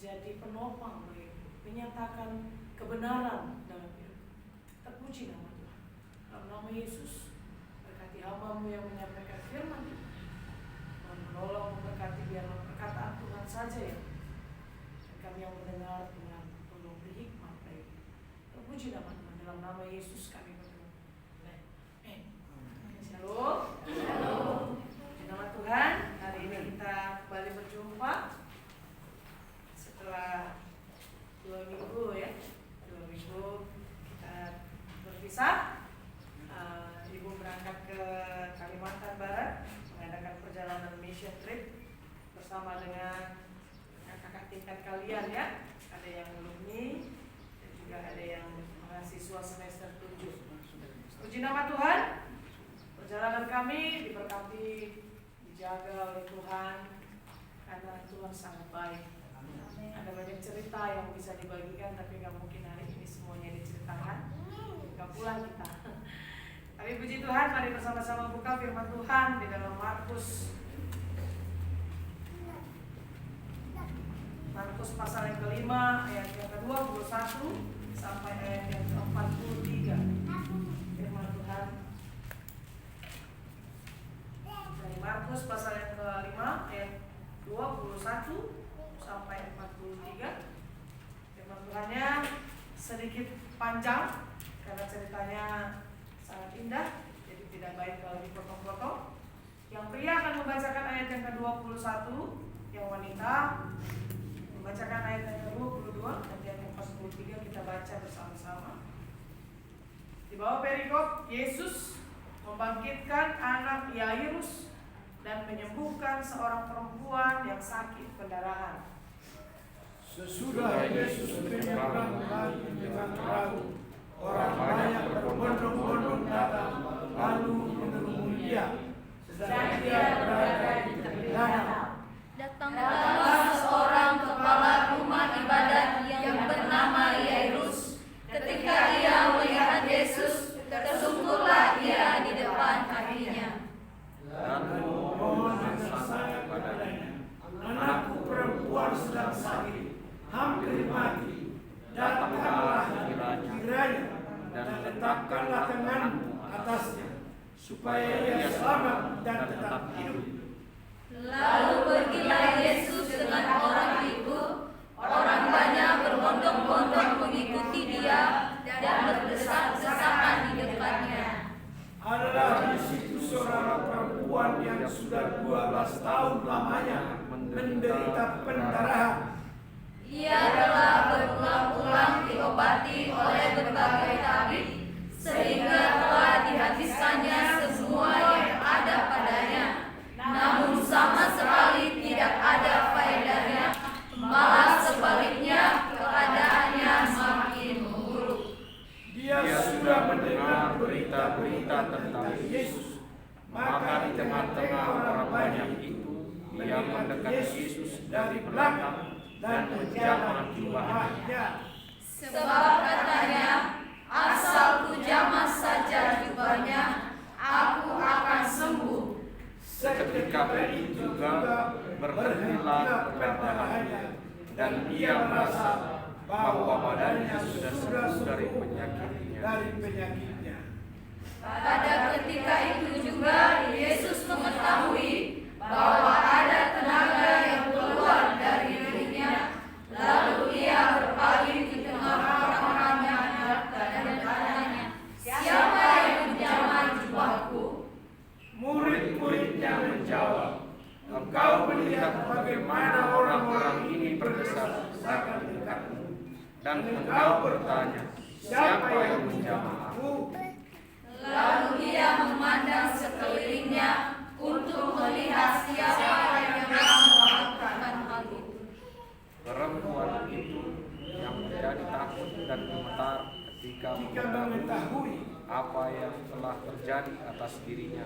menjadi penopang bagi menyatakan kebenaran dalam hidup. Terpuji nama Tuhan. Dalam nama Yesus, berkati hamba-Mu yang menyampaikan firman itu. Menolong, memberkati, biarlah perkataan Tuhan saja ya. Dan kami yang mendengar Tuhan, tolong beri hikmat bagi. Terpuji nama Tuhan. Dalam nama Yesus kami berdoa. Amin. Shalom. Shalom. Puji nama Tuhan. Hari ini kita kembali berjumpa setelah 2 minggu ya, 2 minggu kita berpisah. Ibu berangkat ke Kalimantan Barat mengadakan perjalanan mission trip bersama dengan kakak tingkat kalian ya. Ada yang alumni dan juga ada yang mahasiswa semester 7. Puji nama Tuhan. Perjalanan kami diberkati, dijaga oleh Tuhan karena Tuhan sangat baik. Ada banyak cerita yang bisa dibagikan, tapi gak mungkin hari ini semuanya diceritakan. Gak pulang kita. Tapi puji Tuhan, mari bersama-sama buka firman Tuhan di dalam Markus pasal yang kelima, ayat yang ke-21 sampai ayat yang ke-43. Firman Tuhan dari Markus pasal yang kelima, ayat 21 sampai 43. Firman Tuhannya sedikit panjang karena ceritanya sangat indah, jadi tidak baik kalau dipotong-potong. Yang pria akan membacakan ayat yang ke-21, yang wanita membacakan ayat yang ke-22, nanti ayat yang ke-43 kita baca bersama-sama. Di bawah perikop, Yesus membangkitkan anak Yairus dan menyembuhkan seorang perempuan yang sakit pendarahan. Sesudah Yesus menyeberang lagi dengan perahu, orang banyak berbondong-bondong datang lalu mengerumuni dia, sedang dia berada di tepi danau. Datanglah seorang kepala rumah ibadat yang bernama Yairus. Ketika ia melihat Yesus, tersungkurlah ia di depan kakinya. Lalu memohon dengan sangat kepadanya, anakku perempuan sedang sakit, hampir mati. Datanglah kiranya dan letakkanlah tanganmu atasnya, supaya ia selamat dan tetap hidup. Lalu pergilah Yesus dengan orang itu. Orang banyak berbondong-bondong mengikuti dia dan berdesak-desakan di dekatnya. Adalah di situ seorang perempuan yang sudah 12 tahun lamanya menderita pendarahan. Ia telah berulang-ulang diobati oleh berbagai tabib, sehingga telah dihabiskannya semua yang ada padanya. Namun sama sekali tidak ada faedahnya, malah sebaliknya keadaannya semakin memburuk. Dia sudah mendengar berita-berita tentang Yesus, maka di tengah-tengah orang banyak itu, ia mendekati Yesus dari belakang dan menjamah jubahnya. Sebab katanya, asal ku jamah saja jubahnya, aku akan sembuh. Seketika itu juga berhentilah keadaannya, dan ia merasa bahwa badannya sudah sembuh dari penyakitnya. Pada ketika itu juga Yesus mengetahui bahwa ada tenaga yang keluar dari dirinya. Lalu ia berpaling di tengah orang-orang yang ada dan bertanya, siapa yang menjamah jubahku? Murid-muridnya menjawab, engkau melihat bagaimana orang-orang ini berdesak-desakan dekatmu, dan engkau bertanya, siapa yang menjamah aku? Lalu ia memandang sekelilingnya untuk melihat siapa yang melakukan hal itu. Perempuan itu yang menjadi takut dan gemetar ketika mengetahui apa yang telah terjadi atas dirinya,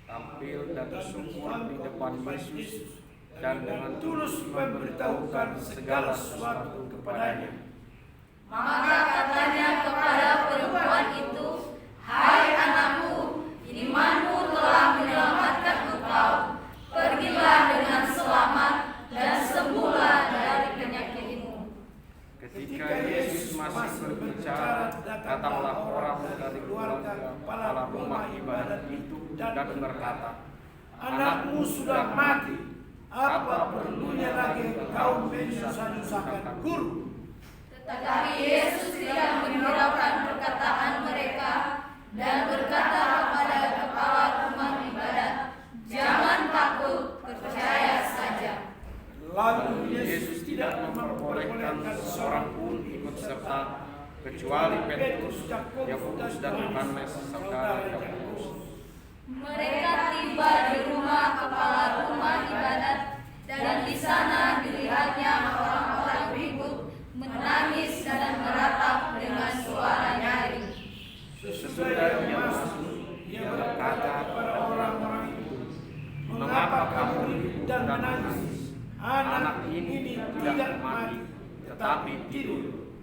tampil dan bersungkur di depan Yesus dan dengan tulus memberitahukan segala sesuatu kepadanya. Maka katanya kepada perempuan itu, hai anakku, imanmu telah menyelamatkan engkau. Pergilah dengan selamat dan sembuhlah dari penyakitmu. Ketika Yesus masih berbicara, datanglah orang dari keluarga kepala rumah ibadat itu dan berkata, anakmu sudah mati, apa perlunya lagi engkau menyusah-nyusahkan guru? Tetapi Yesus tidak menghiraukan perkataan mereka dan berkata kepada kepala rumah ibadat, jangan takut, percaya saja. Lalu Yesus tidak memperbolehkan seorang pun ikut serta kecuali Petrus, Yakobus dan Yohanes saudara Yakobus. Mereka tiba di rumah kepala rumah ibadat dan di sana dilihatnya orang-orang ribut, menangis dan meratap dengan suara nyaring. Sesudah ia masuk, ia berkata kepada orang-orang itu, mengapa kamu ribut dan menangis? Anak ini tidak mati, tetapi tidur.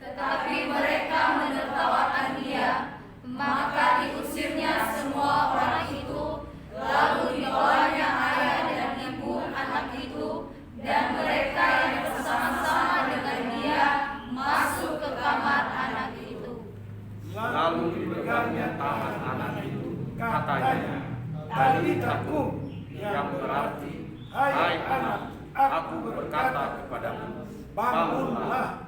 Tetapi mereka menertawakan dia. Maka diusirnya semua orang itu, lalu dibawanya ayah dan ibu anak itu, dan mereka yang bersama-sama dengan dia masuk ke kamar anak itu. Lalu dipegangnya tangan anak itu, katanya, Talita kum, yang berarti, hai anak, aku berkata kepadamu, bangunlah.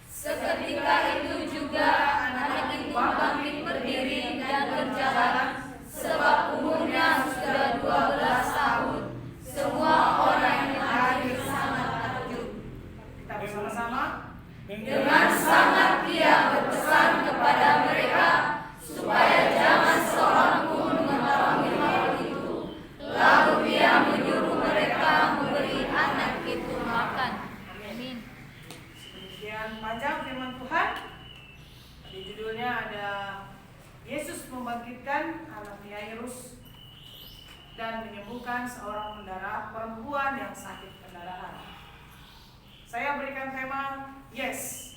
Seketika itu juga anak itu bangkit berdiri dan berjalan, sebab umurnya sudah 12 tahun. Semua orang yang hadir sangat takjub. Kita bersama-sama. Dengan sangat ia berpesan kepada mereka supaya jangan seorang pun mengetahui hal itu. Lalu ia menyuruh mereka memberi anak itu makan. Amin. Sekian panjang firman Tuhan. Di judulnya ada Yesus membangkitkan anak Yairus dan menyembuhkan seorang perempuan yang sakit pendarahan. Saya berikan tema yes,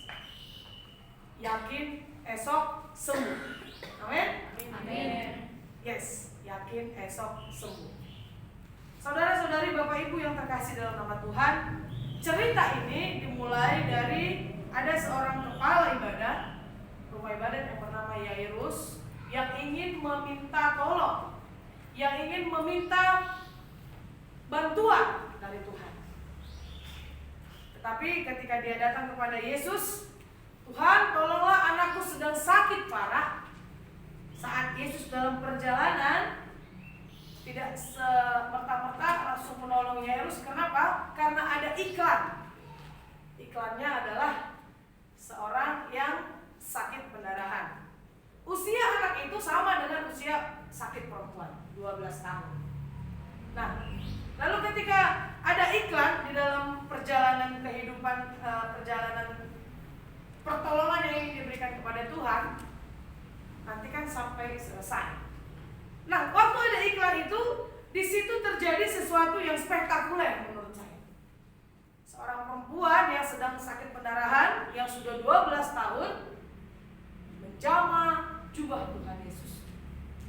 yakin esok sembuh. Amin. Amin. Yes, yakin esok sembuh. Saudara-saudari, Bapak Ibu yang terkasih dalam nama Tuhan, cerita ini dimulai dari ada seorang kepala ibadat, rumah ibadat yang bernama Yairus, yang ingin meminta tolong, yang ingin meminta bantuan dari Tuhan. Tetapi ketika dia datang kepada Yesus, Tuhan tolonglah anakku sedang sakit parah. Saat Yesus dalam perjalanan tidak semerta-merta langsung menolong Yairus. Kenapa? Karena ada iklan. Iklannya adalah seorang yang sakit pendarahan. Usia anak itu sama dengan usia sakit perempuan, 12 tahun. Nah, lalu ketika ada iklan di dalam perjalanan kehidupan, perjalanan pertolongan yang ingin diberikan kepada Tuhan, selesai. Nah, waktu ada iklan itu, di situ terjadi sesuatu yang spektakuler menurut saya. Seorang perempuan yang sedang sakit pendarahan yang sudah 12 tahun menjamah jubah Tuhan Yesus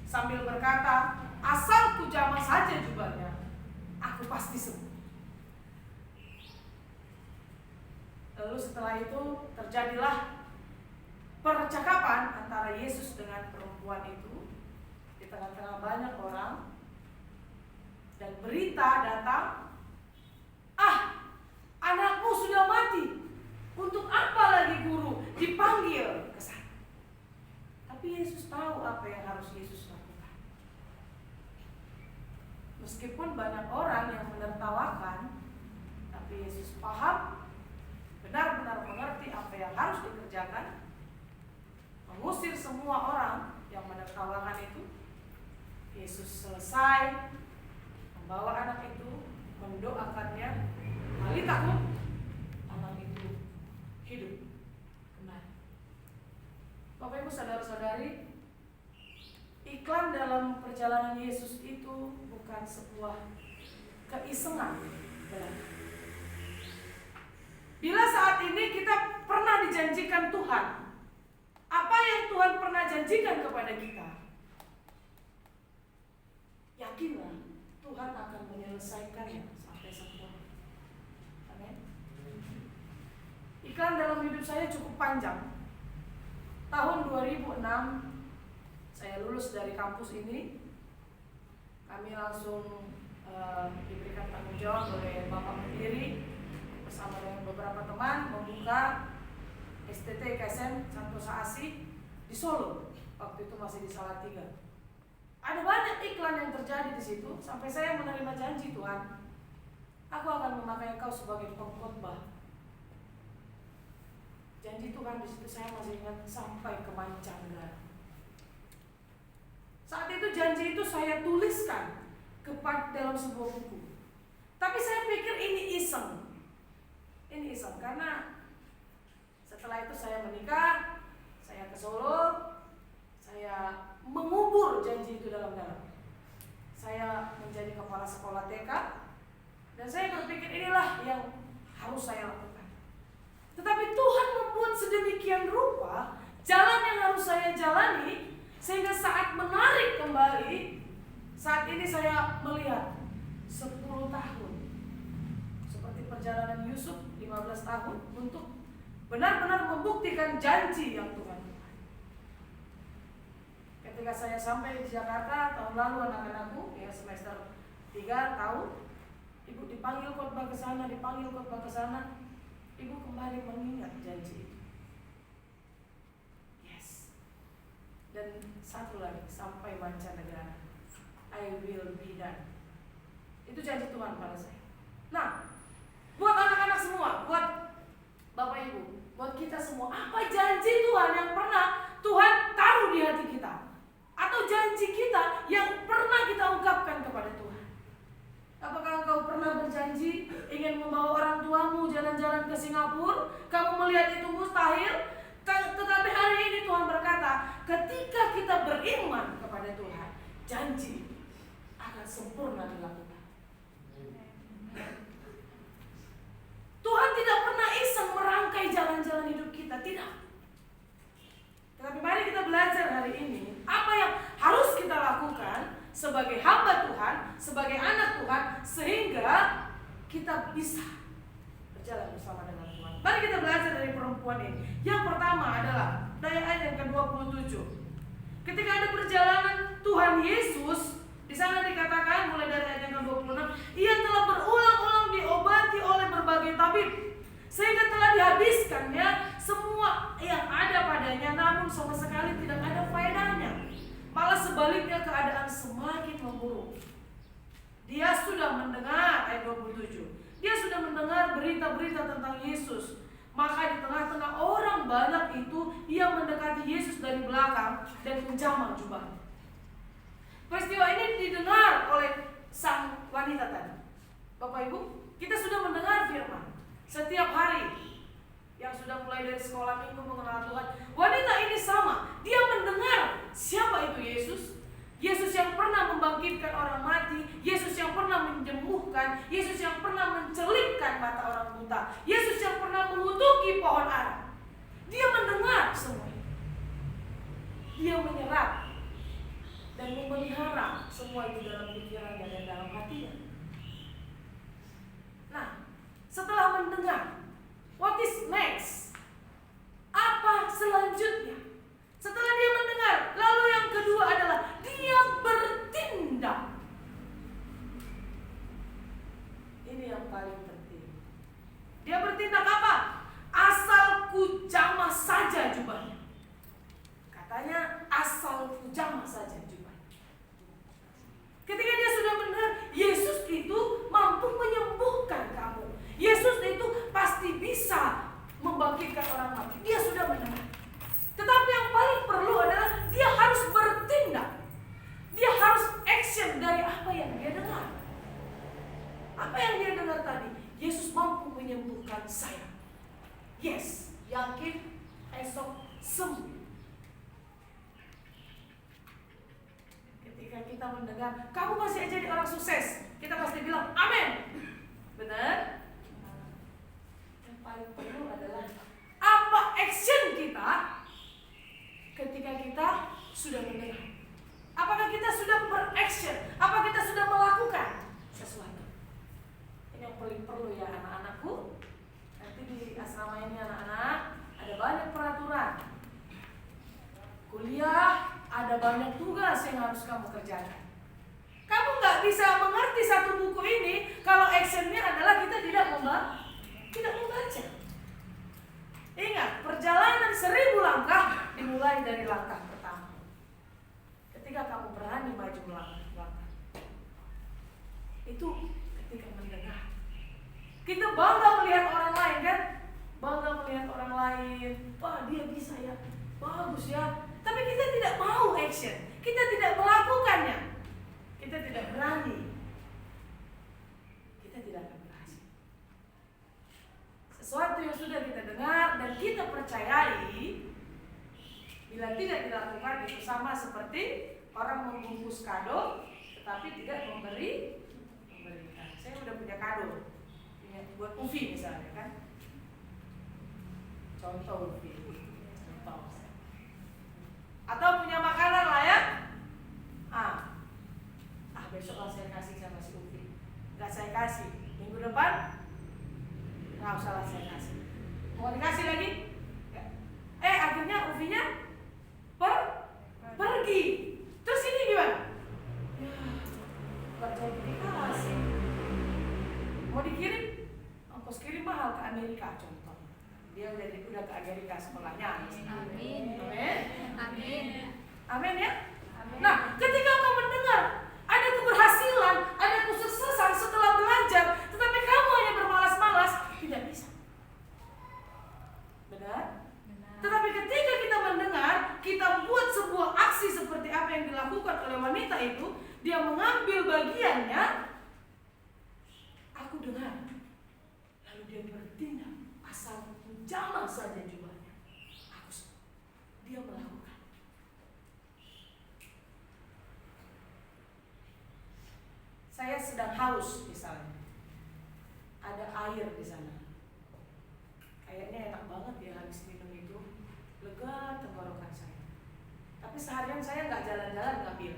sambil berkata, asal ku jamah saja jubahnya, aku pasti sembuh. Lalu setelah itu terjadilah percakapan antara Yesus dengan perempuan itu di tengah-tengah banyak orang, dan berita datang, anakmu sudah mati, untuk apa lagi guru dipanggil ke sana? Tapi Yesus tahu apa yang harus Yesus lakukan. Meskipun banyak orang yang menertawakan, tapi Yesus paham, benar-benar mengerti apa yang harus dikerjakan, mengusir semua orang yang menertawakan itu. Yesus selesai membawa anak itu, mendoakannya, kali takut, anak itu hidup kembali. Bapak Ibu saudara-saudari, iklan dalam perjalanan Yesus itu bukan sebuah keisengan belaka. Bila saat ini kita pernah dijanjikan Tuhan, apa yang Tuhan pernah janjikan kepada kita, yakinlah Tuhan akan menyelesaikannya sampai sempurna. Amin. Iklan dalam hidup saya cukup panjang. Tahun 2006 saya lulus dari kampus ini. Kami langsung diberikan tanggung jawab oleh Bapak Pendiri bersama dengan beberapa teman membuka STT KSN Santosa Asih di Solo. Waktu itu masih di Salatiga. Ada banyak iklan yang terjadi di situ sampai saya menerima janji Tuhan, aku akan memakai engkau sebagai pengkhotbah. Janji Tuhan di situ saya masih ingat sampai ke mancanegara. Saat itu janji itu saya tuliskan dalam sebuah buku. Tapi saya pikir ini iseng. Ini iseng karena setelah itu saya menikah, saya ke Solo, saya mengubur janji itu dalam-dalam. Saya menjadi kepala sekolah TK dan saya berpikir inilah yang harus saya lakukan. Tetapi Tuhan membuat sedemikian rupa jalan yang harus saya jalani sehingga saat menarik kembali, saat ini saya melihat 10 tahun seperti perjalanan Yusuf 15 tahun untuk benar-benar membuktikan janji yang Tuhan. Ketika saya sampai di Jakarta tahun lalu, anak-anakku ya semester 3 tahu, ibu dipanggil khotbah ke sana, dipanggil khotbah ke sana. Ibu kembali mengingat janji itu. Yes. Dan satu lagi, sampai mancanegara, I will be done. Itu janji Tuhan pada saya. Nah, buat anak-anak semua, buat Bapak Ibu, buat kita semua, apa janji Tuhan yang pernah Tuhan taruh di hati kita? Atau janji kita yang pernah kita ungkapkan kepada Tuhan? Apakah engkau pernah berjanji ingin membawa orang tuamu jalan-jalan ke Singapura? Kamu melihat itu mustahil, tetapi hari ini Tuhan berkata, ketika kita beriman kepada Tuhan, janji akan sempurna dilakukan. Tuhan tidak pernah iseng merangkai jalan-jalan hidup kita, tidak. Tetapi mari kita belajar hari ini apa yang harus kita lakukan sebagai hamba Tuhan, sebagai anak Tuhan, sehingga kita bisa berjalan bersama dengan Tuhan. Mari kita belajar dari perempuan ini. Yang pertama adalah dari ayat yang ke-27. Ketika ada perjalanan Tuhan Yesus, di sana dikatakan mulai dari ayat yang ke-26, ia telah berulang-ulang diobati oleh berbagai tabib, sehingga telah dihabiskannya semua yang ada padanya, namun sama sekali tidak ada faedahnya. Malah sebaliknya keadaan semakin memburuk. Dia sudah mendengar, ayat 27, dia sudah mendengar berita-berita tentang Yesus. Maka di tengah-tengah orang banyak itu, ia mendekati Yesus dari belakang dan menjamah jubahnya. Peristiwa ini didengar oleh sang wanita tadi. Bapak Ibu, kita sudah mendengar firman setiap hari. Yang sudah mulai dari sekolah minggu mengenal Tuhan, wanita ini sama. Dia mendengar siapa itu Yesus. Yesus? Yesus yang pernah membangkitkan orang mati, Yesus yang pernah menyembuhkan, Yesus yang pernah mencelipkan mata orang buta, Yesus yang pernah mengutuki pohon ara. Dia mendengar semua itu. Dia menyerap dan memelihara semua itu dalam pikirannya dan dalam hatinya. Nah, setelah mendengar, what is next? Apa selanjutnya? Setelah dia mendengar, lalu yang kedua adalah dia bertindak. Ini yang paling penting. Dia bertindak apa? Asal ku jamah saja jubahnya. Katanya asal ku jamah saja jubahnya. Ketika dia sudah mendengar, Yesus itu mampu menyembuhkan kamu. Yesus itu pasti bisa membangkitkan orang mati. Dia sudah mendengar. Tetapi yang paling perlu adalah dia harus bertindak. Dia harus action dari apa yang dia dengar. Apa yang dia dengar tadi? Yesus mampu menyembuhkan saya. Yes, yakin esok sembuh. Ketika kita mendengar, kamu pasti jadi orang sukses, kita pasti bilang amin. Benar? Yang paling perlu adalah apa action kita ketika kita sudah mendengar. Apakah kita sudah beraction? Apa kita sudah melakukan sesuatu? Ini yang paling perlu ya anak-anakku. Nanti di asrama ini anak-anak ada banyak peraturan. Kuliah ada banyak tugas yang harus kamu kerjakan. Kamu nggak bisa mengerti satu buku ini kalau actionnya adalah kita tidak membaca. Ingat, perjalanan 1000 langkah dimulai dari langkah pertama. Ketika kamu berani maju melangkah, itu ketika mendengar. Kita bangga melihat orang lain kan? Bangga melihat orang lain. Wah, dia bisa ya, bagus ya. Tapi kita tidak mau action. Kita tidak melakukannya. Kita tidak berani. Kita tidak akan berhasil. Sesuatu yang sudah kita dengar dan kita percayai, bila tidak dilakukan itu sama seperti orang membungkus kado tetapi tidak memberikan. Saya udah punya kado buat Ufi misalnya kan. Contoh Ufi. Atau punya makanan lah ya. Besok lah saya kasih sama si Ufi. Gak saya kasih. Minggu depan nggak usah lah saya kasih. Mau dikasih lagi? Akhirnya Ufinya pergi. Terus ini gimana? Gak jadi dikasih. Mau dikirim? Ongkos kirim mahal ke Amerika contoh. Dia udah ke Amerika sekolahnya. Amin. Amin. Amin. Amin ya. Amin. Nah, ketika kau mendengar ada keberhasilan, ada kesuksesan setelah belajar, tetapi kamu hanya bermalas-malas, tidak bisa. Benar? Tetapi ketika kita mendengar, kita buat sebuah aksi seperti apa yang dilakukan oleh wanita itu, dia mengambil bagiannya. Aku dengar, lalu dia bertindak, asal jamah saja jubahnya. Dia melakukan. Saya sedang haus misalnya, ada air di sana. Kayaknya enak banget ya habis minum itu, lega tenggorokan saya. Tapi seharian saya nggak jalan-jalan ngambil,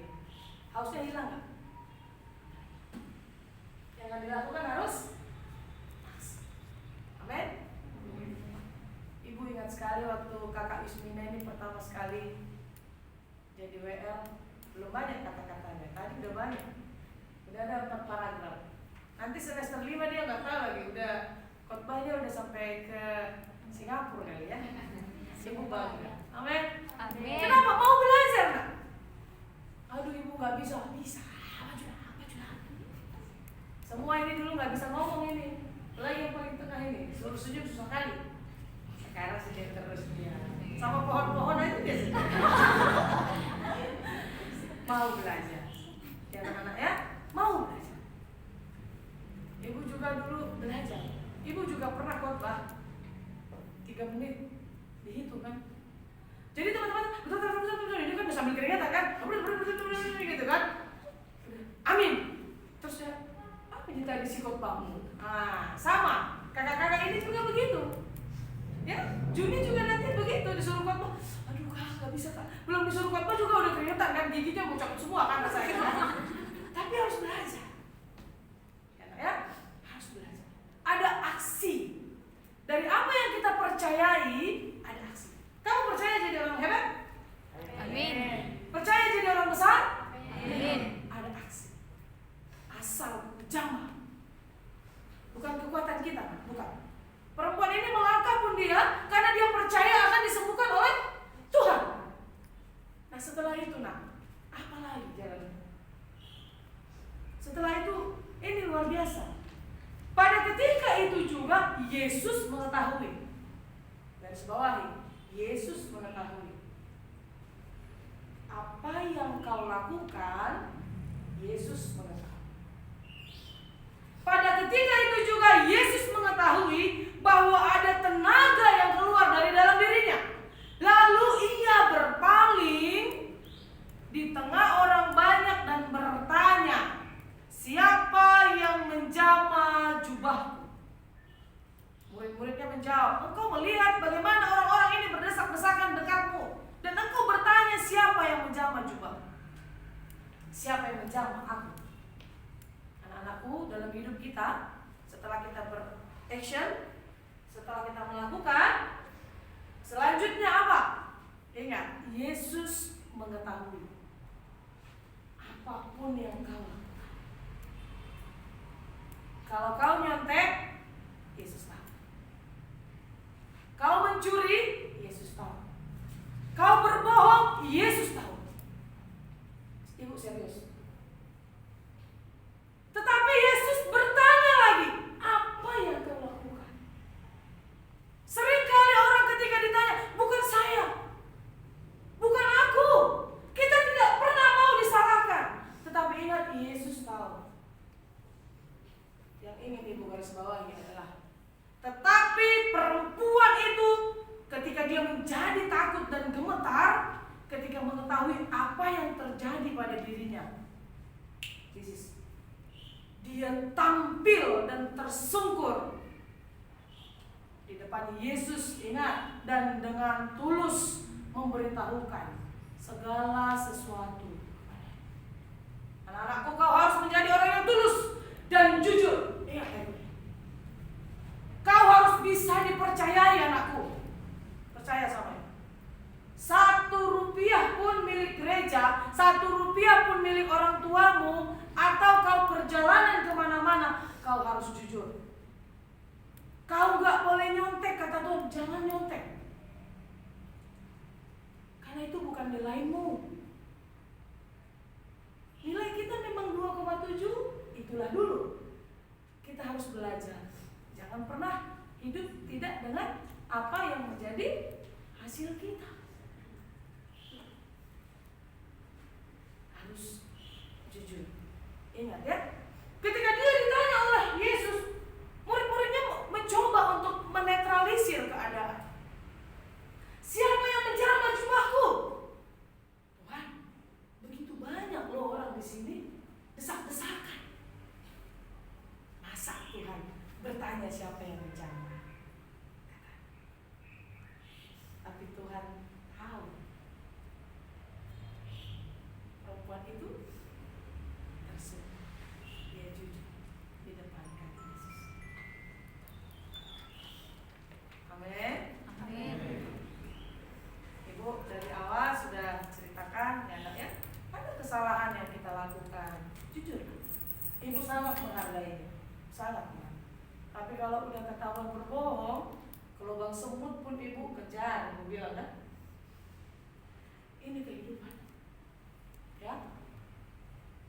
hausnya hilang nggak? Yang dilakukan harus, amin. Ibu ingat sekali waktu kakak Yusmina ini pertama sekali jadi WL, belum banyak kata-katanya, tadi udah banyak. Udah ada 4 paragraf. Nanti semester 5 dia nggak tahu lagi. Udah khotbahnya udah sampai ke Singapura kali ya. Ibu bangga. Amin. Amin. Kenapa? Mau belajar nggak? Aduh ibu nggak bisa. Bisa. Maju. Semua ini dulu nggak bisa ngomong ini. Lagi yang paling tengah ini. Suruh senyum susah kali. Sekarang senyum terus dia. Sama pohon-pohon aja dia senyum. Mau belajar. Ya anak-anak ya. Mau belajar. Ibu juga dulu belajar. Ibu juga pernah khotbah 3 menit dihitung kan. Jadi teman-teman, betul ini kan sambil keringetan kan. gitu kan. Amin. Terus ya, apa ini tadi psikopatmu? Sama. Kakak-kakak ini juga begitu. Ya, Juni juga nanti begitu disuruh khotbah. Aduh kak, nggak bisa kak. Belum disuruh khotbah juga udah keringetan kan, giginya mau cabut semua kan saya. Tapi harus belajar. Ya, harus belajar. Ada aksi. Dari apa yang kita percayai, ada aksi. Kamu percaya jadi orang hebat? Amin. Percaya jadi orang besar? Amin. Ada aksi. Asal jamah. Bukan kekuatan kita, bukan. Perempuan ini melangkah pun dia karena dia percaya akan disembuhkan oleh Tuhan. Nah setelah itu apa lagi jalannya? Setelah itu ini luar biasa. Pada ketika itu juga Yesus mengetahui. Garis bawahi, Yesus mengetahui. Apa yang kau lakukan, Yesus mengetahui. Pada ketika itu juga Yesus mengetahui bahwa ada tenaga yang keluar dari dalam dirinya. Lalu ia berpaling di tengah orang banyak dan bertanya, siapa yang menjamah jubahku? Murid-muridnya menjawab, engkau melihat bagaimana orang-orang ini berdesak-desakan dekatmu, dan engkau bertanya siapa yang menjamah jubahku? Siapa yang menjamah aku? Anak-anakku, dalam hidup kita, setelah kita beraction, setelah kita melakukan, selanjutnya apa? Ingat, Yesus mengetahui apapun yang kau lakukan. Kalau kau nyontek, Yesus tahu. Kau mencuri, Yesus tahu. Kau berbohong, Yesus tahu. Ibu serius. Tetapi Yesus bertanya lagi, apa yang kau lakukan? Seringkali orang ketika ditanya, bukan saya, bukan aku. Kita tidak pernah mau disalahkan. Tetapi ingat, Yesus tahu. Yang ingin ibu garis bawahi adalah, tetapi perempuan itu ketika dia menjadi takut dan gemetar, ketika mengetahui apa yang terjadi pada dirinya, dia tampil dan tersungkur di depan Yesus, ingat, dan dengan tulus memberitahukan segala sesuatu. Anak-anakku, kau harus menjadi orang yang tulus dan jujur. Ingat itu. Kau harus bisa dipercayai, anakku. Percaya sama ini. 1 rupiah pun milik gereja, 1 rupiah pun milik orang tuamu, atau kau perjalanan kemana-mana, kau harus jujur. Kau gak boleh nyontek, kata Tuhan, jangan nyontek. Karena itu bukan nilaimu. Nilai kita memang 2,7, itulah dulu. Kita harus belajar. Jangan pernah hidup tidak dengan apa yang menjadi hasil kita. Harus jujur. Ingat ya, ketika dia ditanya oleh Yesus, murid-muridnya mencoba untuk menetralisir keadaan. Siapa yang menjamah jubahku? Tuhan, begitu banyak loh orang di sini desak-desakan. Masa Tuhan bertanya siapa yang menjamah? Tapi Tuhan tahu perempuan itu tersungkur. Dia jujur di depan Yesus. Amin. Amin. Ibu dari awal sudah ceritakan ya, ya, ada kesalahan yang kita lakukan. Jujur, ibu sangat menghargainya, sangat. Tapi kalau udah ketahuan berbohong, ke lubang semut pun ibu kejar, ibu bilang kan? Ini kehidupan. Ya.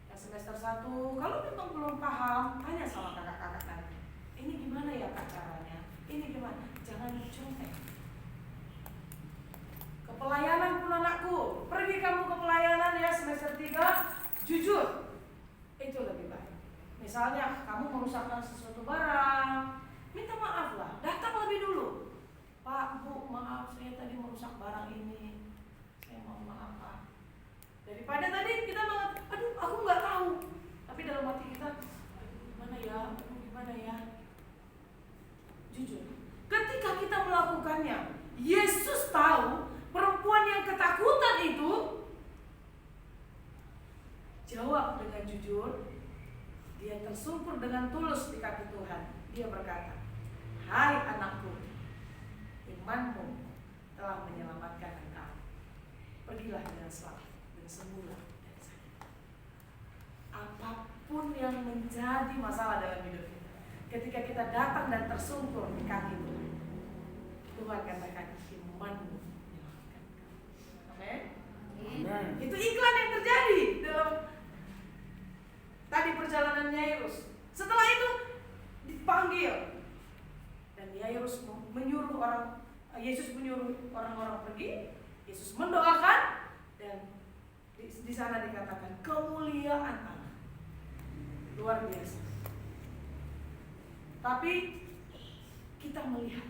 Yang semester 1, kalau memang belum paham, tanya sama kakak-kakak nanti. Ini gimana ya kak caranya? Ini gimana? Jangan contek. Kepelayanan pun anakku, pergi kamu ke pelayanan ya semester 3, jujur. Itu lebih baik. Misalnya kamu merusakkan sesuatu barang, minta maaf lah, datang lebih dulu. Pak, Bu, maaf saya tadi merusak barang ini. Saya mohon maaf Pak. Daripada tadi kita jujur, dia tersungkur dengan tulus di kaki Tuhan. Dia berkata, "Hai anakku, imanmu telah menyelamatkan engkau. Pergilah dengan selamat dan sembuhlah dari sakit." Apapun yang menjadi masalah dalam hidup kita, ketika kita datang dan tersungkur di kaki Tuhan, Tuhan katakan, imanmu menyelamatkan engkau. Amin. Itu iklan yang terjadi dalam tadi perjalanan Yairus. Setelah itu dipanggil dan Yairus menyuruh Yesus menyuruh orang-orang pergi. Yesus mendoakan dan di sana dikatakan kemuliaan Allah luar biasa. Tapi kita melihat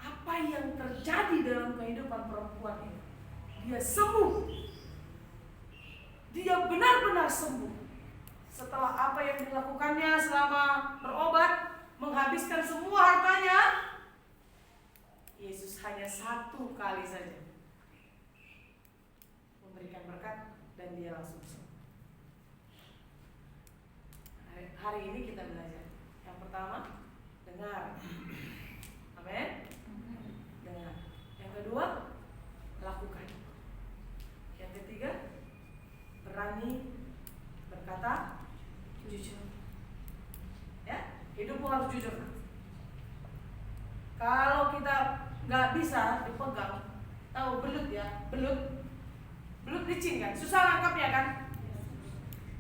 apa yang terjadi dalam kehidupan perempuan ini. Dia sembuh. Dia benar-benar sembuh. Setelah apa yang dilakukannya selama berobat, menghabiskan semua hartanya, Yesus hanya 1 kali saja memberikan berkat dan dia langsung sembuh. Hari ini kita belajar. Yang pertama, dengar. Amin. Dengar. Yang kedua, lakukan. Yang ketiga, berani berkata jujur. Ya, hidupmu harus jujur. Kalau kita nggak bisa dipegang, tahu belut ya, belut licin kan, susah nangkapnya kan.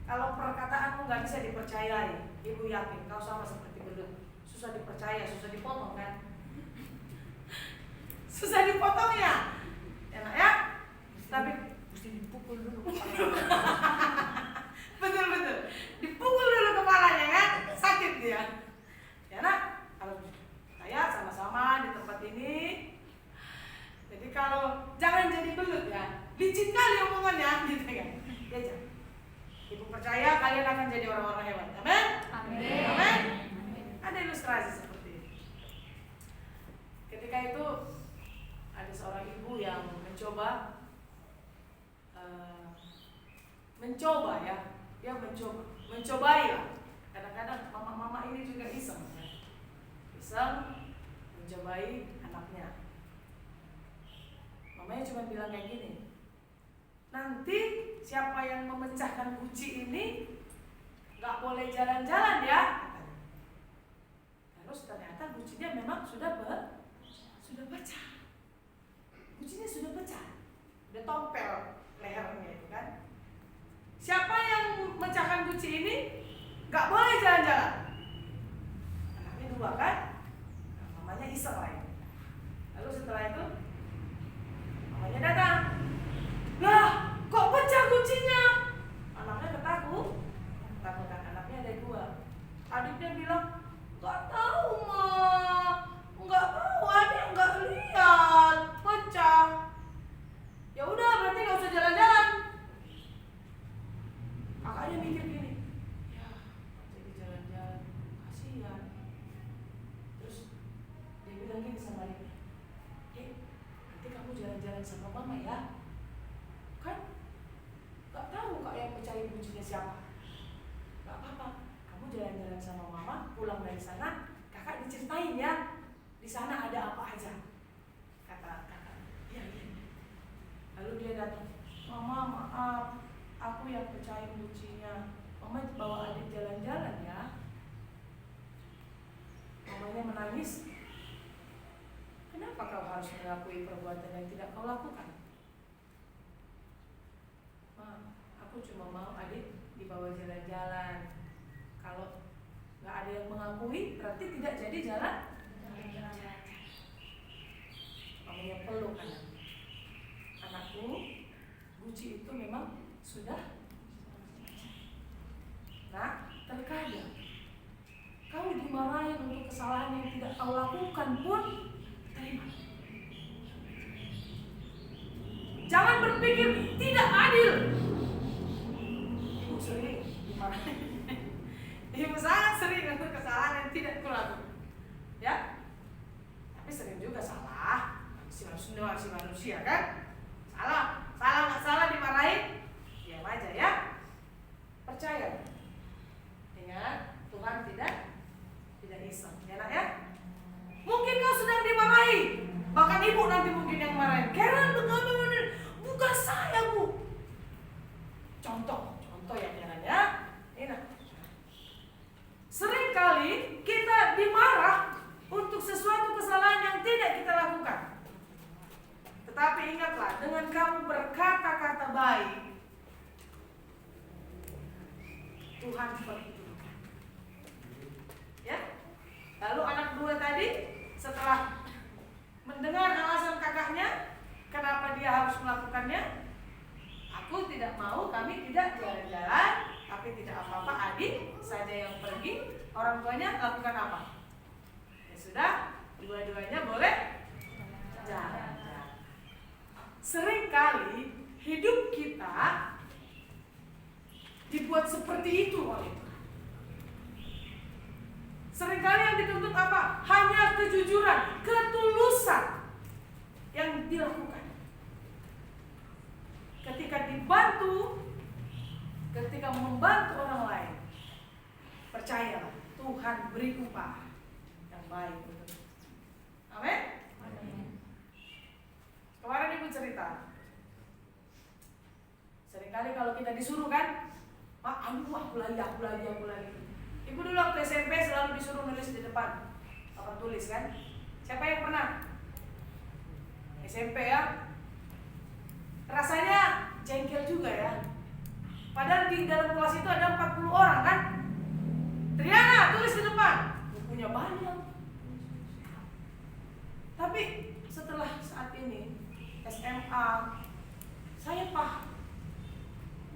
Kalau perkataanmu nggak bisa dipercayai, ibu yakin kau sama seperti belut, susah dipercaya, susah dipotong kan, susah dipotongnya, enak ya, tapi mesti dipukul dulu. Betul, dipukul dulu kepalanya kan, sakit dia. Ya nak, kalau saya sama-sama di tempat ini. Jadi kalau jangan jadi belut ya, licin kali omongannya gitu kan. Ya jangan. Ibu percaya kalian akan jadi orang-orang hebat. Amin. Amin. Ada ilustrasi seperti ini. Ketika itu ada seorang ibu yang mencoba ya, dia mencobai lah. Kadang-kadang mama-mama ini juga iseng mencobai anaknya. Mamanya cuma bilang kayak gini, nanti siapa yang memecahkan kunci ini nggak boleh jalan-jalan ya. Terus ternyata kuncinya memang sudah pecah. Kuncinya sudah pecah, udah tompel lehernya itu kan. Siapa yang memecahkan kunci ini nggak boleh jalan-jalan. Anaknya 2 kan, nah, mamanya iseng lagi. Lalu setelah itu mamanya datang, lah kok pecah kuncinya? Anaknya ketakutan. Anaknya ada 2. Adiknya bilang, nggak tahu ma, nggak tahu, adik nggak lihat pecah. Ya udah berarti nggak usah jalan-jalan. Kakaknya mikir gini, ya jadi jalan-jalan kasihan. Terus dia bilang gini sama adiknya, nanti kamu jalan-jalan sama mama ya. Kan gak tahu kak yang pecahin kuncinya siapa. Gak apa-apa, kamu jalan-jalan sama mama, pulang dari sana kakak diceritain ya, di sana ada apa aja. Kata kakak, iya. Lalu dia datang, mama maaf, aku yang pecahin kuncinya. Mama bawa adik jalan-jalan ya. Mamanya menangis. Kenapa kau harus mengakui perbuatan yang tidak kau lakukan? Aku cuma mau adik dibawa jalan-jalan. Kalau nggak ada yang mengakui, berarti tidak jadi jalan. Mamanya peluk anakku, kunci itu memang sudah. Nah, terkadang kau dimarahin untuk kesalahan yang tidak kau lakukan pun, terima. Jangan berpikir tidak adil. Ibu sering dimarahin. Ibu sangat sering untuk kesalahan yang tidak kulakukan. Ya, tapi sering juga salah. Si manusia kan, salah nggak salah dimarahin, diam aja ya. baik, Tuhan perhitungkan. Ya. Lalu anak dua tadi setelah mendengar alasan kakaknya kenapa dia harus melakukannya, aku tidak mau, kami tidak jalan-jalan, tapi tidak apa-apa, adik saja yang pergi, orang tuanya lakukan apa? Ya sudah, dua-duanya boleh jalan-jalan. Seringkali hidup kita dibuat seperti itu oleh Tuhan. Seringkali yang dituntut apa? Hanya kejujuran, ketulusan yang dilakukan. Ketika dibantu, ketika membantu orang lain, percayalah Tuhan beri upah yang baik untuk kita. Amin. Kemarin ibu cerita, seringkali kalau kita disuruh kan, aku lagi. Ibu dulu waktu SMP selalu disuruh nulis di depan papan tulis kan. Siapa yang pernah? SMP ya. Rasanya jengkel juga ya. Padahal di dalam kelas itu ada 40 orang kan. Triana tulis di depan. Bukunya banyak. Tapi setelah saat ini SMA, saya paham.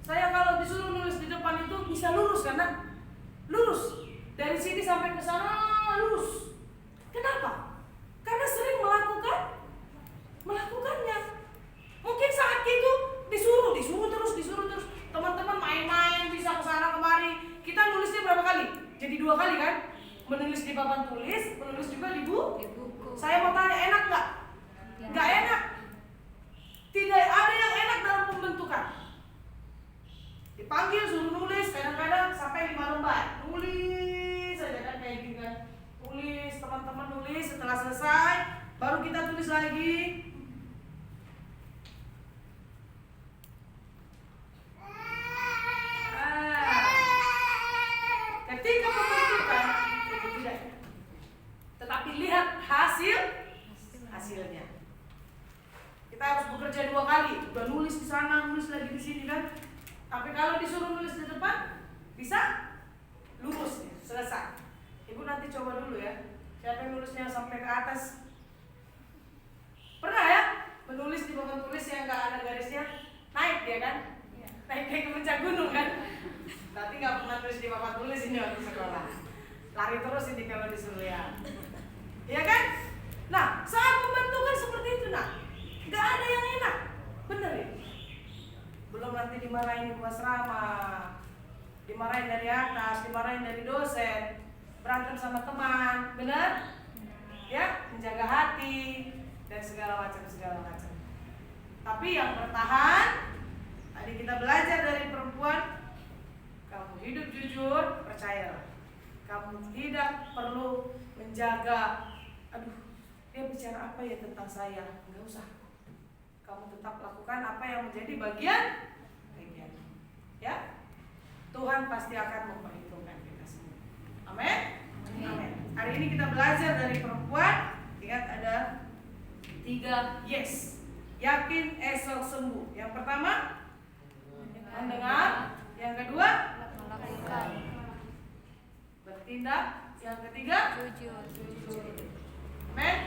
Saya kalau disuruh nulis di depan itu bisa lurus karena lurus dari sini sampai ke sana lurus. Kenapa? Karena sering melakukannya. Mungkin saat itu disuruh terus. Teman-teman main-main bisa ke sana kemari. Kita nulisnya berapa kali? Jadi 2 kali kan? Menulis di papan tulis, menulis juga di buku. Saya mau tanya, enak nggak? Nggak enak. Tidak ada yang enak dalam pembentukan. Dipanggil suruh nulis, kadang-kadang sampai 5 lembar. Nulis saja kan kayak gini kan. Tulis, teman-teman nulis, setelah selesai baru kita tulis lagi. Ketika pembentukan itu tidak, tetapi lihat hasilnya. Kita harus bekerja 2 kali, udah nulis di sana, nulis lagi di sini kan. Tapi kalau disuruh nulis di depan, bisa lurus ya, selesai. Ibu nanti coba dulu ya. Siapa yang nulisnya sampai ke atas? Pernah ya? Menulis di papan tulis yang nggak ada garisnya, naik dia kan? Naik kayak ke puncak gunung kan? Berarti nggak pernah tulis di papan tulis ini waktu sekolah. Lari terus ini kalau disuruh ya. Iya kan? Nah, saat pembentukan seperti itu nggak ada yang enak. Bener ya? Belum nanti dimarahin ibu asrama, dimarahin dari atas, dimarahin dari dosen, berantem sama teman, benar? Ya, menjaga hati dan segala macam. Tapi yang bertahan, tadi kita belajar dari perempuan, kamu hidup jujur, percayalah, kamu tidak perlu menjaga, dia bicara apa ya tentang saya, nggak usah. Kamu tetap lakukan apa yang menjadi bagian, ya. Tuhan pasti akan memperhitungkan kita semua. Amin. Hari ini kita belajar dari perempuan. Ingat ada 3 yes. Yakin esok sembuh. Yang pertama mendengar. Yang kedua melakukan. Bertindak. Yang ketiga Jujur. Amin.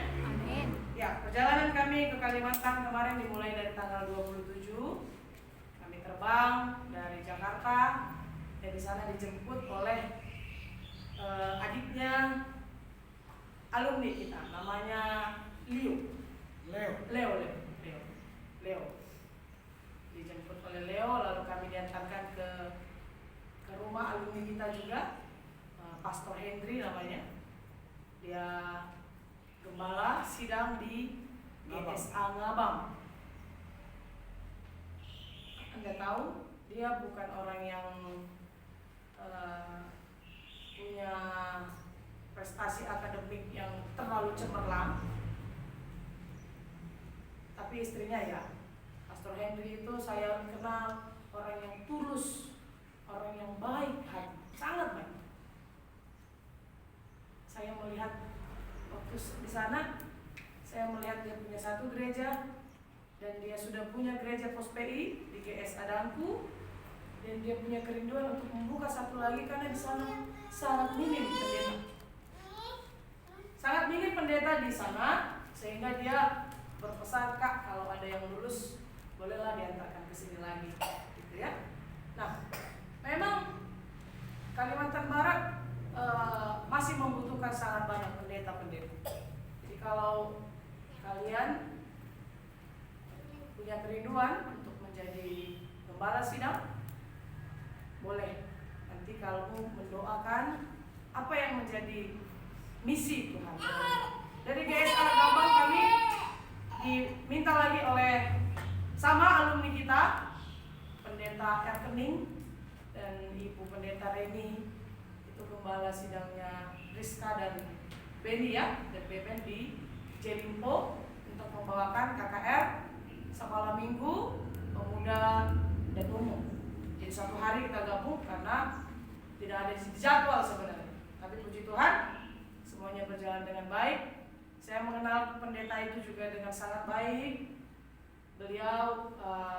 Ya, perjalanan kami ke Kalimantan kemarin dimulai dari tanggal 27. Kami terbang dari Jakarta dan di sana dijemput oleh adiknya alumni kita, namanya Leo. Dijemput oleh Leo, lalu kami diantarkan ke rumah alumni kita juga, Pastor Hendri namanya. Dia gembala sidang di GSA Ngabang. Anda tahu, dia bukan orang yang punya prestasi akademik yang terlalu cemerlang, tapi istrinya ya, Pastor Henry itu saya kenal orang yang tulus, orang yang baik hati, sangat baik. Saya melihat waktu di sana, saya melihat dia punya 1 gereja dan dia sudah punya gereja Pos PI di GS Adangku, dan dia punya kerinduan untuk membuka satu lagi karena di sana sangat minim pendeta. Sangat minim pendeta di sana, sehingga dia berpesan, Kak, kalau ada yang lulus bolehlah diantarkan ke sini lagi, gitu ya. Nah, memang Kalimantan Barat masih membutuhkan sangat banyak pendeta-pendeta. Jadi kalau kalian punya kerinduan untuk menjadi gembala sidang, boleh nanti kalau mendoakan apa yang menjadi misi Tuhan. Dari GSA Gambang kami diminta lagi oleh sama alumni kita, Pendeta Erkening dan Ibu Pendeta Reni, itu gembala sidangnya Rizka dan Beni ya, dan Beben di Jelimpo, untuk membawakan KKR sekolah minggu, pemuda dan umum. Jadi satu hari kita gabung karena tidak ada jadwal sebenarnya. Tapi puji Tuhan, semuanya berjalan dengan baik. Saya mengenal pendeta itu juga dengan sangat baik. Beliau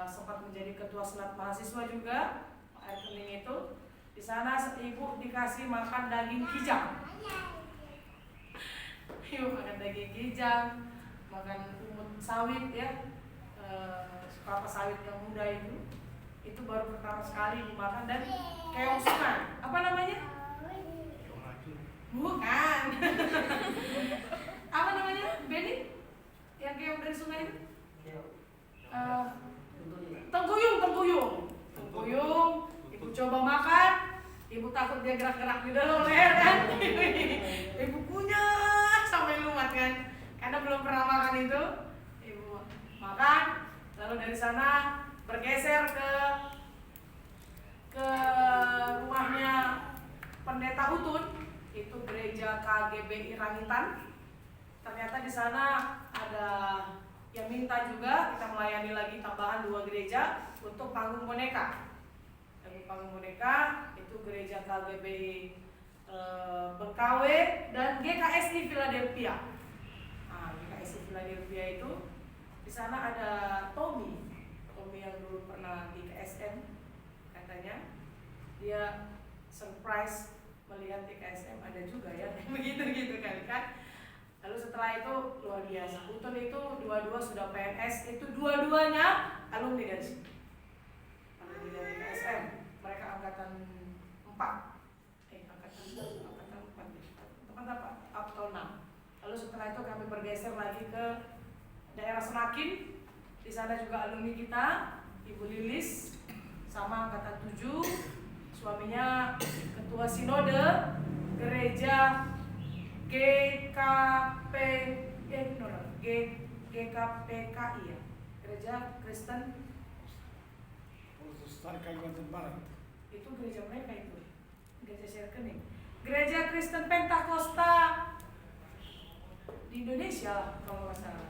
sempat menjadi ketua senat mahasiswa juga, Pak Erkening itu. Di sana ibu dikasih makan daging kijang. Ibu makan daging kijang, makan umut sawit ya, kelapa sawit yang muda itu baru pertama sekali dimakan, dan keongsungan. Apa namanya? Bukan. Apa namanya, Beni? Yang keong dari sungai itu? Tengguyung. Ibu coba makan, ibu takut dia gerak-gerak di dalam leher kan? Ibu kunyah sampai lumat kan? Karena belum pernah makan itu. Ibu makan, lalu dari sana bergeser ke rumahnya Pendeta Utun, itu gereja KGBI Rangitan. Ternyata di sana ada yang minta juga kita melayani lagi tambahan 2 gereja untuk panggung boneka. Panggung boneka itu gereja KGBI Bengkawe dan GKSI Philadelphia. Nah, GKSI Philadelphia itu di sana ada Tommy yang dulu pernah di KSM, katanya dia surprise melihat di KSM ada juga ya begitu kan. Lalu setelah itu luar biasa. Utun itu dua-dua sudah PNS, itu dua-duanya alumni dari sini. Alumni dari KSM. Mereka angkatan 4. Angkatan 4 atau 6. Lalu setelah itu kami bergeser lagi ke daerah Senakin. Di sana juga alumni kita, Ibu Lilis, sama angkatan 7. Suaminya ketua sinode gereja GKPKI ya, Gereja Kristen Protestan Kalimantan Barat. Itu gereja mereka itu, gereja Erkening. Gereja Kristen Pentakosta di Indonesia kalau nggak salah,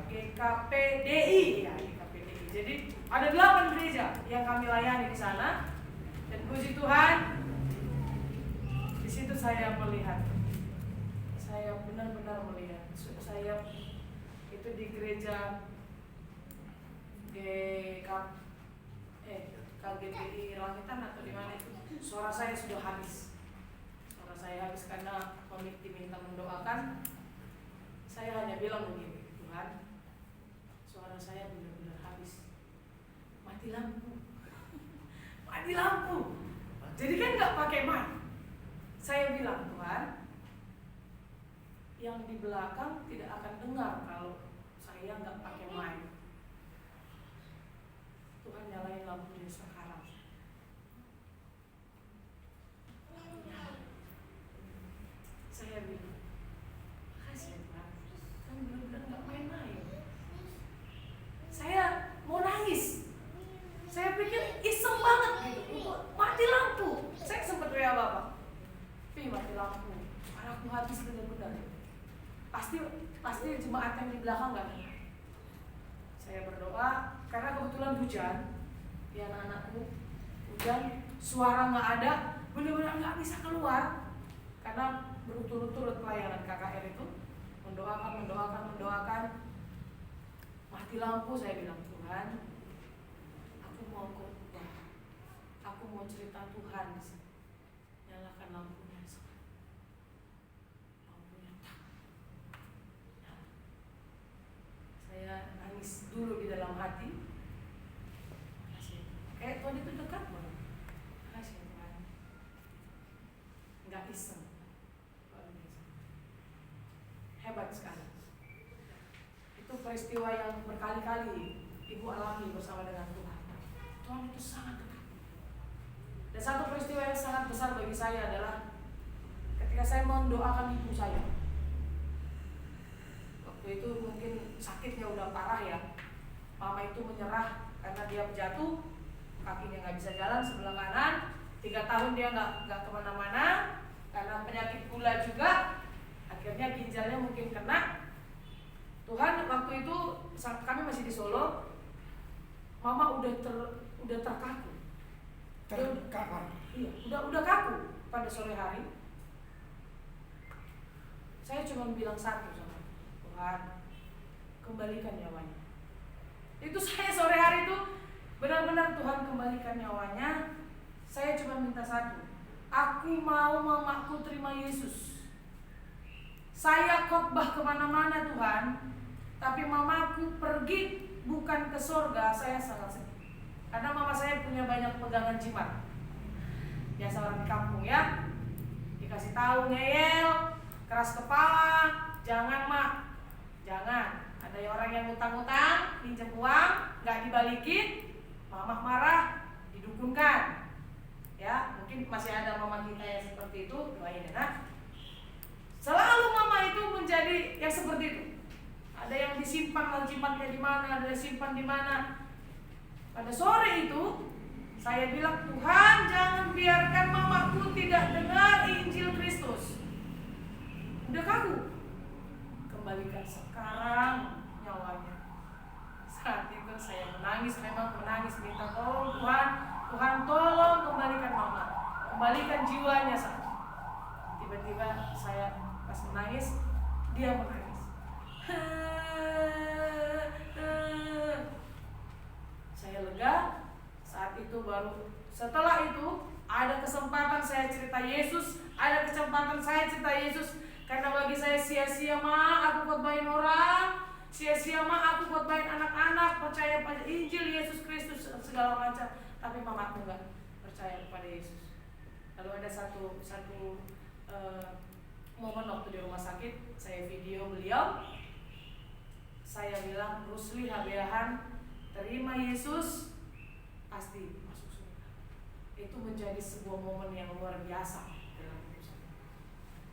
GKPDI ya, GKPDI. Jadi ada 8 gereja yang kami layani di sana, dan puji Tuhan. Di situ saya melihat, saya benar-benar melihat, saya itu di gereja KGBI Rangitan atau di mana itu, suara saya sudah habis. Suara saya habis karena komite minta mendoakan. Saya hanya bilang begini, Tuhan, suara saya benar-benar habis. Mati lampu. Mati lampu. Jadi kan nggak pakai mic. Saya bilang, Tuhan, yang di belakang tidak akan dengar kalau saya nggak pakai mic. Tuhan nyalain lampunya sekarang. Saya bilang, makasih ya Tuhan, kan benar-benar nggak main-main. Saya mau nangis. Saya pikir iseng banget gitu, mati lampu. Saya sempat WA Bapak, mati lampu, anakku habis benar-benar. Pasti jemaat yang di belakang nggak dengar. Saya berdoa karena kebetulan hujan, ya anak-anakku hujan, suara nggak ada, benar-benar nggak bisa keluar karena berturut-turut pelayanan KKR itu mendoakan. Mati lampu, saya bilang, Tuhan, aku mau khotbah, aku mau cerita Tuhan di sini. Nyalakan lampunya, lampunya tak. Nyala. Saya nangis dulu di dalam hati. Makasih. Kayak Tuhan itu dekat banget. Makasih Tuhan. Nggak iseng. Hebat sekali. Itu peristiwa yang berkali-kali Ibu alami bersama dengan Tuhan. Tuhan itu sangat dekat. Dan satu peristiwa yang sangat besar bagi saya adalah ketika saya mendoakan ibu saya. Waktu itu mungkin sakitnya udah parah ya. Mama itu menyerah karena dia jatuh, kakinya nggak bisa jalan sebelah kanan. 3 tahun dia nggak kemana-mana karena penyakit gula juga. Akhirnya ginjalnya mungkin kena. Tuhan waktu itu kami masih di Solo. Mama udah terkaku. Iya, udah kaku pada sore hari. Saya cuma bilang satu sama Tuhan, kembalikan nyawanya. Itu saya sore hari itu benar-benar Tuhan kembalikan nyawanya. Saya cuma minta satu, aku mau mamaku terima Yesus. Saya khotbah kemana-mana Tuhan, tapi mamaku pergi bukan ke surga. Saya sangat sedih karena mama saya punya banyak pegangan jimat. Biasa orang di kampung ya, dikasih tahu ngeyel, keras kepala, jangan mak, jangan. Ada orang yang utang-utang, pinjam uang, nggak dibalikin, mama marah, didukunkan. Ya, mungkin masih ada mama kita yang seperti itu, doain ya. Selalu mama itu menjadi yang seperti itu. Ada yang disimpan di mana, ada yang simpan di mana. Pada sore itu saya bilang, Tuhan jangan biarkan mamaku tidak dengar Injil Kristus. Udah kaku, kembalikan sekarang nyawanya. Saat itu saya menangis, memang menangis, minta tolong Tuhan, Tuhan tolong kembalikan mama, kembalikan jiwanya saat. Tiba-tiba saya pas menangis, dia menangis. Saya lega. Saat itu baru setelah itu ada kesempatan saya cerita Yesus, ada kesempatan saya cerita Yesus. Karena bagi saya sia-sia aku khotbahin orang, sia-sia aku khotbahin anak-anak percaya pada Injil Yesus Kristus segala macam, tapi mamaku enggak percaya kepada Yesus. Lalu ada satu momen waktu di rumah sakit, saya video beliau. Saya bilang, Rusli Habeahan, terima Yesus, pasti masuk surga. Itu menjadi sebuah momen yang luar biasa dalam hidup saya.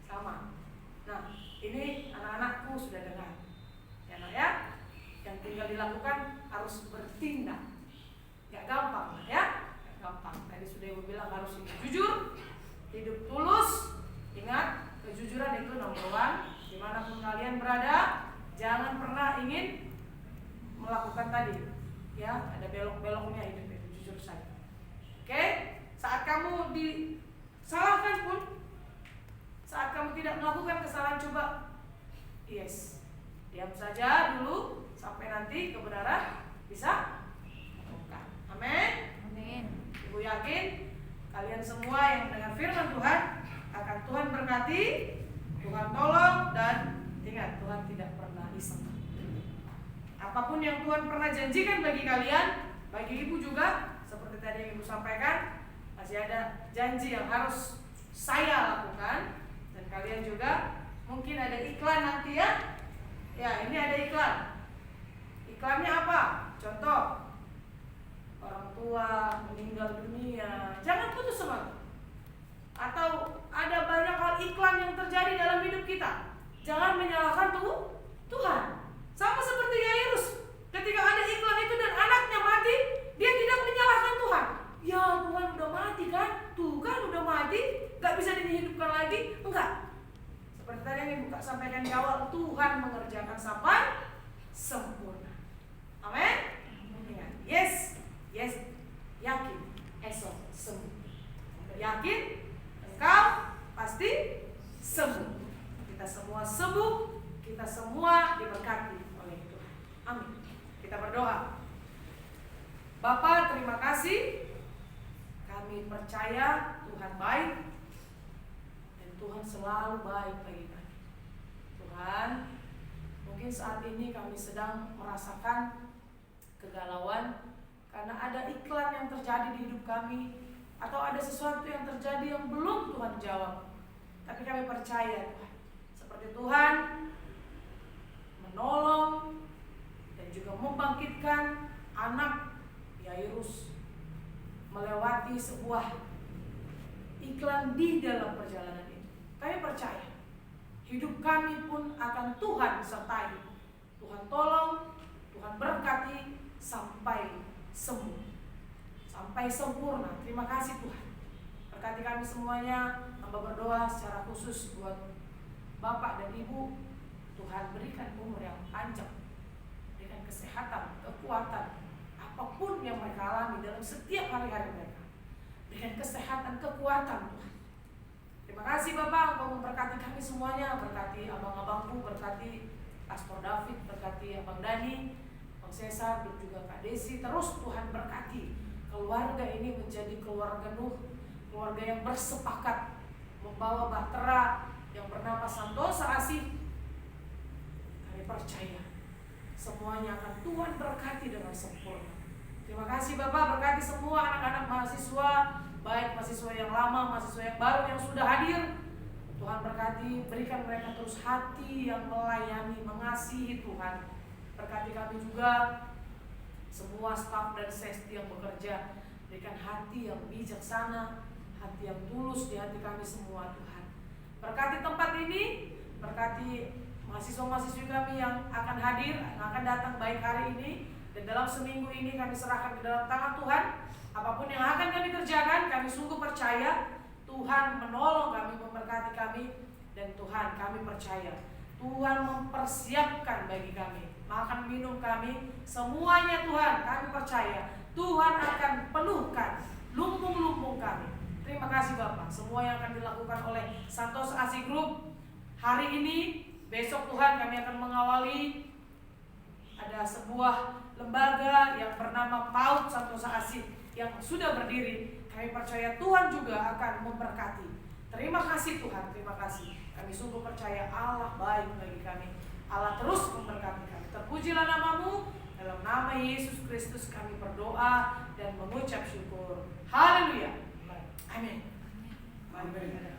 Sama. Nah, ini anak-anakku sudah dengar. Ya nak ya, yang tinggal dilakukan harus bertindak. Gak gampang ya, gak gampang. Tadi sudah ibu bilang harus hidup jujur, hidup tulus. Ingat, kejujuran itu nomor 1. Dimanapun kalian berada, jangan pernah ingin melakukan tadi. Ya, ada belok-beloknya hidup itu, jujur saja. Oke? Saat kamu disalahkan pun, saat kamu tidak melakukan kesalahan, coba yes, diam saja dulu sampai nanti kebenaran bisa terungkap. Amin. Amin. Ibu yakin kalian semua yang mendengar firman Tuhan akan Tuhan berkati, Tuhan tolong, dan ingat Tuhan tidak pernah iseng. Apapun yang Tuhan pernah janjikan bagi kalian, bagi ibu juga, seperti tadi yang ibu sampaikan, masih ada janji yang harus saya lakukan. Dan kalian juga mungkin ada iklan nanti ya. Ya, ini ada iklan. Iklannya apa? Contoh, orang tua meninggal dunia, jangan putus semangat. Atau ada banyak hal iklan yang terjadi dalam hidup kita, jangan menyalahkan Tuhan. Sama seperti Yairus, ketika ada iklan itu dan anaknya mati, dia tidak menyalahkan Tuhan. Ya Tuhan udah mati kan, tuh kan udah mati, gak bisa dihidupkan lagi. Enggak. Seperti tadi yang Ibu sampaikan di awal, Tuhan mengerjakan sampai sempurna. Amin. Yes, yakin esok sembuh. Yakin engkau pasti sembuh. Kita semua sembuh, kita semua diberkati oleh Tuhan. Amin. kasih. Kami percaya Tuhan baik dan Tuhan selalu baik bagi kami. Tuhan, mungkin saat ini kami sedang merasakan kegalauan karena ada iklan yang terjadi di hidup kami, atau ada sesuatu yang terjadi yang belum Tuhan jawab. Tapi kami percaya Tuhan, seperti Tuhan menolong dan juga membangkitkan anak Yairus melewati sebuah iklan di dalam perjalanan itu. Kami percaya hidup kami pun akan Tuhan sertai. Tuhan tolong, Tuhan berkati sampai sembuh, sampai sempurna. Terima kasih Tuhan. Berkati kami semuanya. Hamba berdoa secara khusus buat Bapak dan Ibu. Tuhan berikan umur yang panjang, berikan kesehatan, kekuatan, apapun yang mereka alami dalam setiap hari-hari mereka. Berikan kesehatan, kekuatan Tuhan. Terima kasih Bapak, Engkau memberkati kami semuanya. Berkati abang-abangku, berkati Pastor David, berkati Abang Dani, Bang Cesar, dan juga Kak Desi. Terus Tuhan berkati keluarga ini menjadi keluarga Nuh, keluarga yang bersepakat membawa bahtera yang bernama Santosa Asih. Kami percaya semuanya akan Tuhan berkati dengan sempurna. Terima kasih Bapak, berkati semua anak-anak mahasiswa, baik mahasiswa yang lama, mahasiswa yang baru yang sudah hadir. Tuhan berkati, berikan mereka terus hati yang melayani, mengasihi Tuhan. Berkati kami juga semua staf dan sesti yang bekerja, berikan hati yang bijaksana, hati yang tulus di hati kami semua Tuhan. Berkati tempat ini, berkati mahasiswa-mahasiswi kami yang akan hadir, yang akan datang baik hari ini dan dalam seminggu ini kami serahkan di dalam tangan Tuhan. Apapun yang akan kami kerjakan, kami sungguh percaya Tuhan menolong kami, memberkati kami, dan Tuhan kami percaya Tuhan mempersiapkan bagi kami makan minum kami semuanya. Tuhan kami percaya Tuhan akan penuhkan lumbung-lumbung kami. Terima kasih Bapak. Semua yang akan dilakukan oleh Santosa Asih Group hari ini, besok Tuhan kami akan mengawali ada sebuah lembaga yang bernama PAUD Santosa Asih yang sudah berdiri. Kami percaya Tuhan juga akan memberkati. Terima kasih Tuhan, terima kasih. Kami sungguh percaya Allah baik bagi kami. Allah terus memberkati kami. Terpujilah namamu. Dalam nama Yesus Kristus kami berdoa dan mengucap syukur. Haleluya. Amin. Amin.